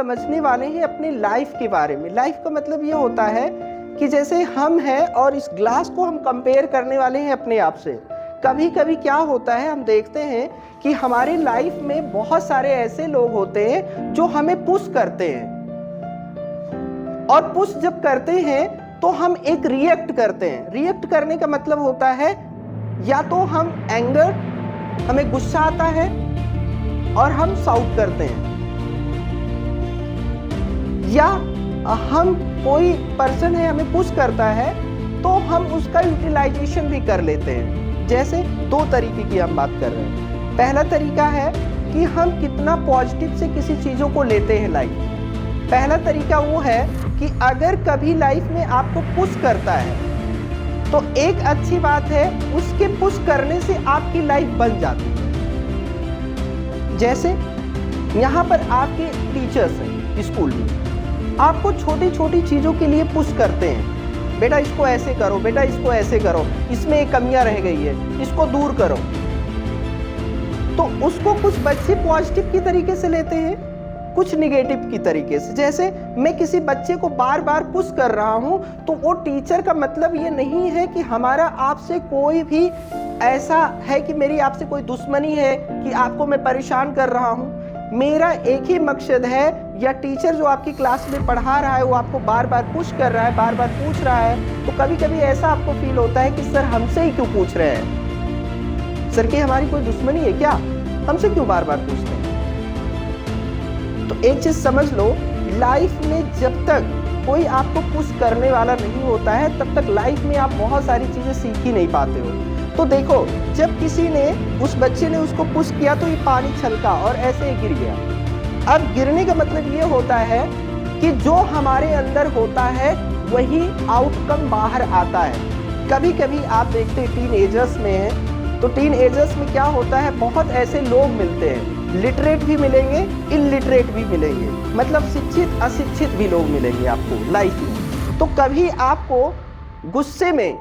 समझने वाले हैं अपनी लाइफ के बारे में। लाइफ का मतलब ये होता है कि जैसे हम हैं और इस ग्लास को हम कंपेयर करने वाले हैं अपने आप से। कभी कभी क्या होता है, हम देखते हैं कि हमारी लाइफ में बहुत सारे ऐसे लोग होते हैं जो हमें पुश करते हैं, और पुश जब करते हैं तो हम एक रिएक्ट करते हैं। रिएक्ट करने का मतलब होता है या तो हम एंगर, हमें गुस्सा आता है और हम शाउट करते हैं, या हम कोई पर्सन है हमें पुश करता है तो हम उसका यूटिलाइजेशन भी कर लेते हैं। जैसे दो तरीके की हम बात कर रहे हैं। पहला तरीका है कि हम कितना पॉजिटिव से किसी चीज़ों को लेते हैं लाइफ। पहला तरीका वो है कि अगर कभी लाइफ में आपको पुश करता है तो एक अच्छी बात है, उसके पुश करने से आपकी लाइफ बन जाती है। जैसे यहाँ पर आपके टीचर्स हैं स्कूल में, आपको छोटी छोटी चीज़ों के लिए पुश करते हैं, बेटा इसको ऐसे करो, बेटा इसको ऐसे करो, इसमें एक कमियां रह गई है, इसको दूर करो। तो उसको कुछ बच्चे पॉजिटिव की तरीके से लेते हैं, कुछ निगेटिव की तरीके से। जैसे मैं किसी बच्चे को बार बार पुश कर रहा हूं तो वो टीचर का मतलब ये नहीं है कि हमारा आपसे कोई भी ऐसा है कि मेरी आपसे कोई दुश्मनी है कि आपको मैं परेशान कर रहा हूं। मेरा एक ही मकसद है, या टीचर जो आपकी क्लास में पढ़ा रहा है वो आपको बार बार पुश कर रहा है, बार बार पूछ रहा है, तो कभी कभी ऐसा आपको फील होता है कि सर हमसे ही क्यों पूछ रहे हैं, सर की हमारी कोई दुश्मनी है क्या, हमसे क्यों बार बार पूछते हैं। तो एक चीज समझ लो, लाइफ में जब तक कोई आपको पुश करने वाला नहीं होता है तब तक लाइफ में आप बहुत सारी चीजें सीख ही नहीं पाते हो। तो देखो, जब किसी ने, उस बच्चे ने उसको पुश किया तो ये पानी छलका और ऐसे ही गिर गया। अब गिरने का मतलब ये होता है कि जो हमारे अंदर होता है वही आउटकम बाहर आता है। कभी कभी आप देखते हैं टीन एजर्स में है, तो टीन एजर्स में क्या होता है, बहुत ऐसे लोग मिलते हैं, लिटरेट भी मिलेंगे, इलिटरेट भी मिलेंगे, मतलब शिक्षित अशिक्षित भी लोग मिलेंगे आपको लाइफ में। तो कभी आपको गुस्से में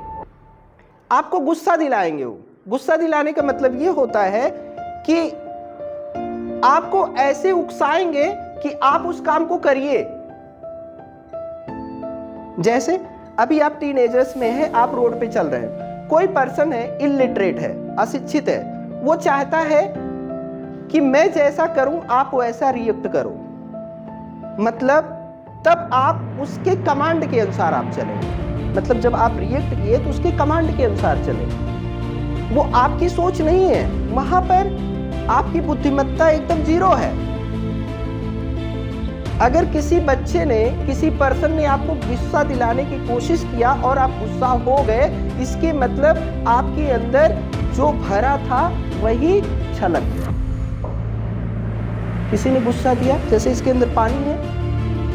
आपको गुस्सा दिलाएंगे। वो गुस्सा दिलाने का मतलब ये होता है कि आपको ऐसे उकसाएंगे कि आप उस काम को करिए। जैसे अभी आप टीनेजर्स में हैं, आप रोड पे चल रहे हैं, कोई पर्सन है इलिटरेट है, अशिक्षित है, वो चाहता है कि मैं जैसा करूं आप वैसा रिएक्ट करो, मतलब तब आप उसके कमांड के अनुसार आप चलेंगे। मतलब जब आप रिएक्ट किए तो उसके कमांड के अनुसार चलेंगे। वो आपकी सोच नहीं है, वहां पर आपकी बुद्धिमत्ता एकदम जीरो है। अगर किसी बच्चे ने, किसी पर्सन ने आपको गुस्सा दिलाने की कोशिश किया और आप गुस्सा हो गए, इसके मतलब आपके अंदर जो भरा था वही छलक गया। किसी ने गुस्सा दिया, जैसे इसके अंदर पानी है,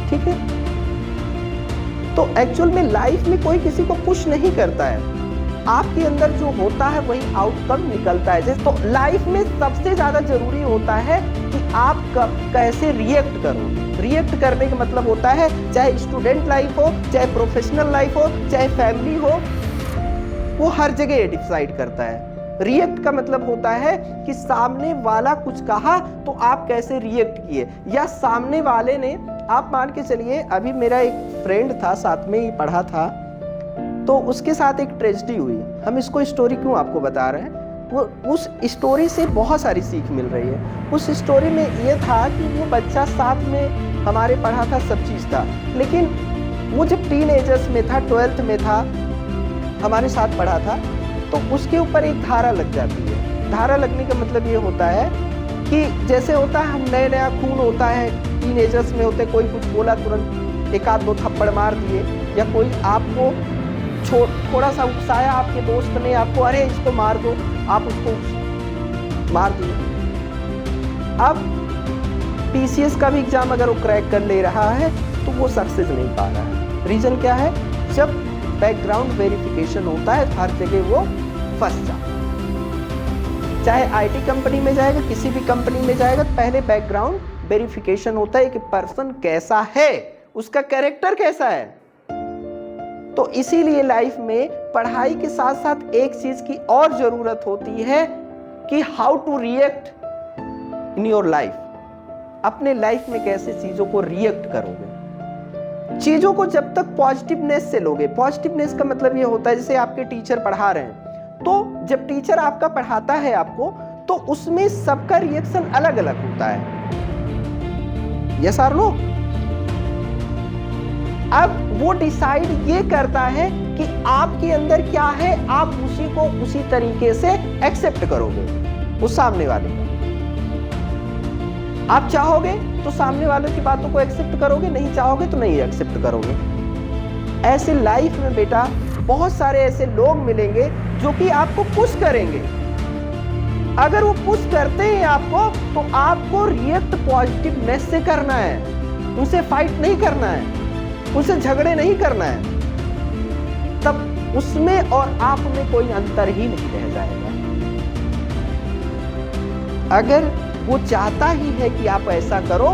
ठीक है, तो एक्चुअल में लाइफ में कोई किसी को पुश नहीं करता है, आपके अंदर जो होता है वही आउटकम निकलता है। जैसे तो लाइफ में सबसे ज्यादा जरूरी होता है कि आप कब कैसे रिएक्ट करो। रिएक्ट करने का मतलब होता है, चाहे स्टूडेंट लाइफ हो, चाहे प्रोफेशनल लाइफ हो, चाहे फैमिली हो, वो हर जगह ये डिसाइड करता है। रिएक्ट का मतलब होता है कि सामने वाला कुछ कहा तो आप कैसे रिएक्ट किए, या सामने वाले ने, आप मान के चलिए, अभी मेरा एक फ्रेंड था, साथ में ही पढ़ा था, तो उसके साथ एक ट्रेजेडी हुई। हम इसको स्टोरी क्यों आपको बता रहे हैं, वो उस स्टोरी से बहुत सारी सीख मिल रही है। उस स्टोरी में ये था कि वो बच्चा साथ में हमारे पढ़ा था, सब चीज़ था, लेकिन वो जब टीनेजर्स में था, 12th में था, हमारे साथ पढ़ा था, तो उसके ऊपर एक धारा लग जाती है। धारा लगने का मतलब ये होता है कि जैसे होता है, हम नया नया खून होता है, टीनेजर्स में होते, कोई कुछ बोला तुरंत एक आध दो थप्पड़ मार दिए, या कोई आपको थोड़ा सा उकसाया, आपके दोस्त ने आपको, अरे इसको मार दो, आप उसको मार दिए। अब पीसीएस का भी एग्जाम अगर वो क्रैक कर ले रहा है तो वो सक्सेस नहीं पा रहा है। रीजन क्या है, जब बैकग्राउंड वेरिफिकेशन होता है हर जगह वो फंस जाता है। चाहे आईटी कंपनी में जाएगा, किसी भी कंपनी में जाएगा, तो पहले बैकग्राउंड वेरिफिकेशन होता है कि पर्सन कैसा है, उसका कैरेक्टर कैसा है। तो इसीलिए लाइफ में पढ़ाई के साथ साथ एक चीज की और जरूरत होती है कि how to react in your life. अपने लाइफ में कैसे चीजों को रिएक्ट करोगे। चीजों को जब तक पॉजिटिवनेस से लोगे, पॉजिटिवनेस का मतलब ये होता है जैसे आपके टीचर पढ़ा रहे हैं, तो जब टीचर आपका पढ़ाता है आपको, तो उसमें सबका रिएक्शन अलग अलग होता है। यस और नो? अब वो डिसाइड ये करता है कि आपके अंदर क्या है, आप उसी को उसी तरीके से एक्सेप्ट करोगे उस सामने वाले का। आप चाहोगे तो सामने वालों की बातों को एक्सेप्ट करोगे, नहीं चाहोगे तो नहीं एक्सेप्ट करोगे। ऐसे लाइफ में बेटा बहुत सारे ऐसे लोग मिलेंगे जो कि आपको पुश करेंगे। अगर वो पुश करते हैं आपको, तो आपको रिएक्ट पॉजिटिवनेस से करना है, उनसे फाइट नहीं करना है, उनसे झगड़े नहीं करना है। तब उसमें और आप में कोई अंतर ही नहीं रह जाएगा। अगर वो चाहता ही है कि आप ऐसा करो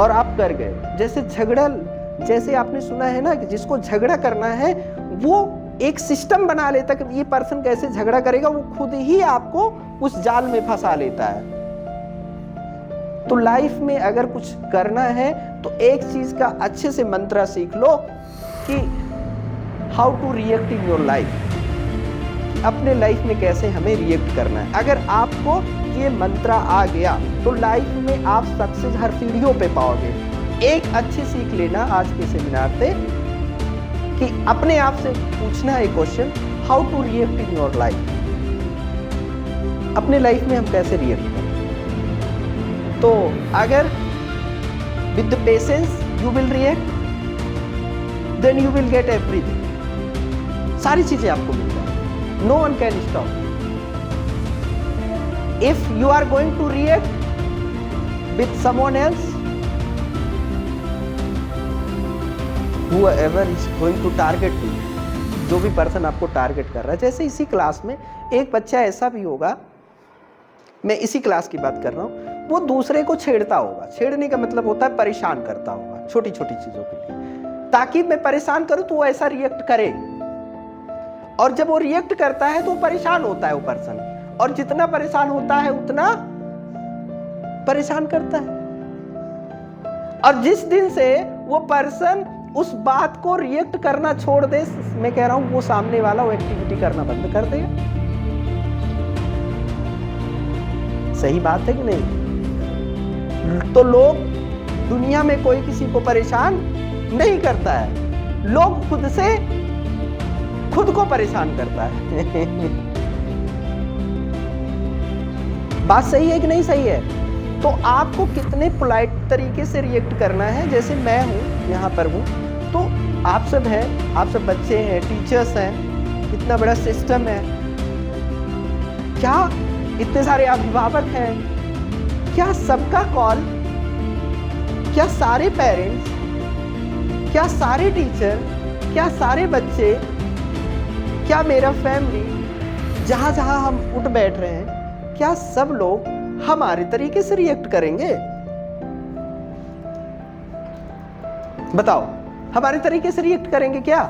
और आप कर गए, जैसे झगड़ा, जैसे आपने सुना है ना कि जिसको झगड़ा करना है वो एक सिस्टम बना लेता है कि ये पर्सन कैसे झगड़ा करेगा, वो खुद ही आपको उस जाल में फंसा लेता है। तो लाइफ में अगर कुछ करना है तो एक चीज का अच्छे से मंत्र सीख लो कि how to react in your life, अपने लाइफ में कैसे हमें रिएक्ट करना है। अगर आपको ये मंत्र आ गया तो लाइफ में आप सक्सेस हर सीढ़ियों पे पाओगे। एक अच्छी सीख लेना आज के सेमिनार से कि अपने आप से पूछना है question, how to react in your life, अपने लाइफ में हम कैसे रिएक्ट करें। तो अगर with the patience you will react, then you will get everything, सारी चीजें आपको मिल जाएंगी। No one can stop. If you are going to react with someone else, whoever is going to target you, जो भी पर्सन आपको target कर रहा है, जैसे इसी क्लास में एक बच्चा ऐसा भी होगा, मैं इसी क्लास की बात कर रहा हूँ, वो दूसरे को छेड़ता होगा। छेड़ने का मतलब होता है परेशान करता होगा छोटी छोटी चीजों के लिए, ताकि मैं परेशान करूं तो वो ऐसा रिएक्ट करे। और जब वो रिएक्ट करता है तो वो परेशान होता है वो पर्सन, और जितना परेशान होता है उतना परेशान करता है। और जिस दिन से वो पर्सन उस बात को रिएक्ट करना छोड़ दे, मैं कह रहा हूं वो सामने वाला वो एक्टिविटी करना बंद कर देगा। सही बात है कि नहीं? तो लोग, दुनिया में कोई किसी को परेशान नहीं करता है, लोग खुद से खुद को परेशान करता है। बात सही है कि नहीं सही है? तो आपको कितने पोलाइट तरीके से रिएक्ट करना है। जैसे मैं हूं, यहाँ पर हूं, तो आप सब हैं, आप सब बच्चे हैं, टीचर्स हैं, इतना बड़ा सिस्टम है, क्या इतने सारे अभिभावक हैं, क्या सबका कॉल, क्या सारे पेरेंट्स, क्या सारे टीचर, क्या सारे बच्चे, क्या मेरा फैमिली, जहां जहां हम उठ बैठ रहे हैं, क्या सब लोग हमारे तरीके से रिएक्ट करेंगे? बताओ, हमारे तरीके से रिएक्ट करेंगे क्या?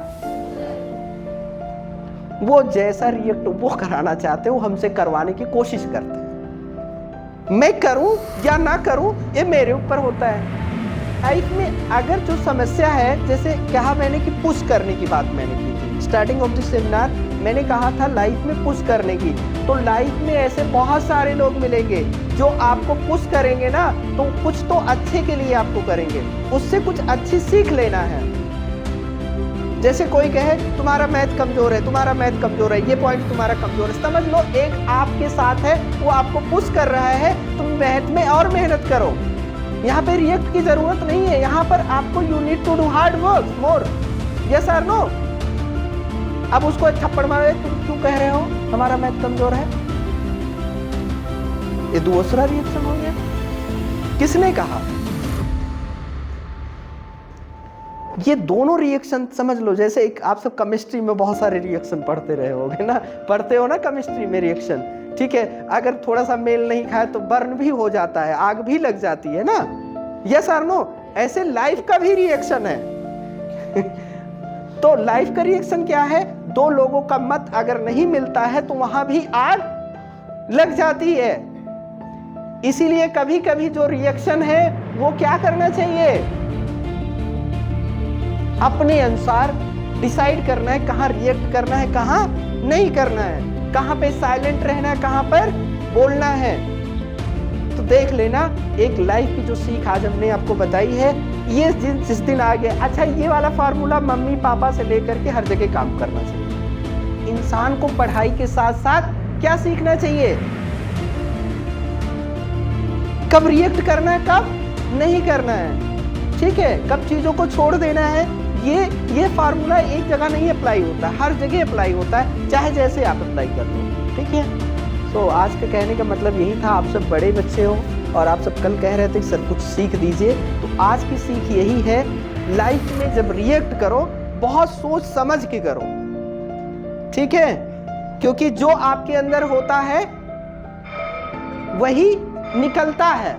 वो जैसा रिएक्ट वो कराना चाहते हैं वो हमसे करवाने की कोशिश करते हैं। मैं करूं या ना करूं ये मेरे ऊपर होता है। लाइफ में अगर जो समस्या है, जैसे कहा मैंने कि पुश करने की बात मैंने की थी स्टार्टिंग ऑफ दिस सेमिनार, मैंने कहा था लाइफ में पुश करने की। तो लाइफ में ऐसे बहुत सारे लोग मिलेंगे जो आपको पुश करेंगे ना, तो कुछ तो अच्छे के लिए आपको करेंगे, उससे कुछ अच्छी सीख लेना है। जैसे कोई कहे तुम्हारा मैथ कमजोर है, तुम्हारा मैथ कमजोर है, ये पॉइंट तुम्हारा कमजोर है, समझ लो एक आपके साथ है, वो आपको पुश कर रहा है, तुम मैथ में और मेहनत करो। यहाँ पे रिएक्ट की जरूरत नहीं है, यहाँ पर आपको you need to do hard work more. Yes और नो? अब उसको थप्पड़ मारे, तुम क्यों कह रहे हो हमारा मैथ कमजोर है? ये दूसरा रिएक्शन हो गया। किसने कहा? ये दोनों रिएक्शन समझ लो। जैसे एक आप सब केमिस्ट्री में बहुत सारे रिएक्शन पढ़ते रहे होगे ना, पढ़ते हो ना केमिस्ट्री में रिएक्शन, ठीक है? अगर थोड़ा सा मेल नहीं खाए तो बर्न भी हो जाता है, आग भी लग जाती है ना। यस और नो? ऐसे लाइफ का भी रिएक्शन है। तो लाइफ का रिएक्शन क्या है? दो लोगों का मत अगर नहीं मिलता है तो वहां भी आग लग जाती है। इसीलिए कभी कभी जो रिएक्शन है वो क्या करना चाहिए, अपने अनुसार डिसाइड करना है कहाँ रिएक्ट करना है, कहाँ नहीं करना है, कहाँ पे साइलेंट रहना है, कहाँ पर बोलना है। तो देख लेना, एक लाइफ की जो सीख आज हमने आपको बताई है, ये जिस दिन आ गया, अच्छा ये वाला फार्मूला मम्मी पापा से लेकर के हर जगह काम करना चाहिए। इंसान को पढ़ाई के साथ साथ क्या सीखना चाहिए, कब रिएक्ट करना है, कब नहीं करना है, ठीक है, कब चीजों को छोड़ देना है। ये फार्मूला एक जगह नहीं अप्लाई होता, हर जगह अप्लाई होता है, चाहे जैसे आप अप्लाई कर लो, ठीक है। तो आज का कहने का मतलब यही था, आप सब बड़े बच्चे हो और आप सब कल कह रहे थे सर कुछ सीख दीजिए, तो आज की सीख यही है, लाइफ में जब रिएक्ट करो बहुत सोच समझ के करो, ठीक है, क्योंकि जो आपके अंदर होता है वही निकलता है।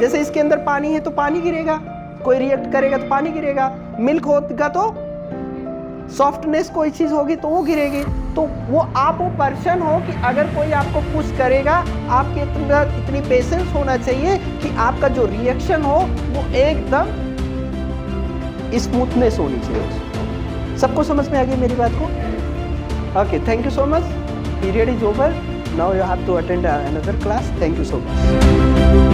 जैसे इसके अंदर पानी है तो पानी गिरेगा, कोई रिएक्ट करेगा तो पानी गिरेगा, मिल्क होगा तो सॉफ्टनेस कोई चीज होगी तो वो गिरेगी। तो वो आप वो पर्सन हो कि अगर कोई आपको पुश करेगा, आपके इतनी पेशेंस होना चाहिए कि आपका जो रिएक्शन हो वो एकदम स्मूथनेस होनी चाहिए। सबको समझ में आ गई मेरी बात को? Okay, thank you so much, period is over, now you have to attend another class, thank you so much.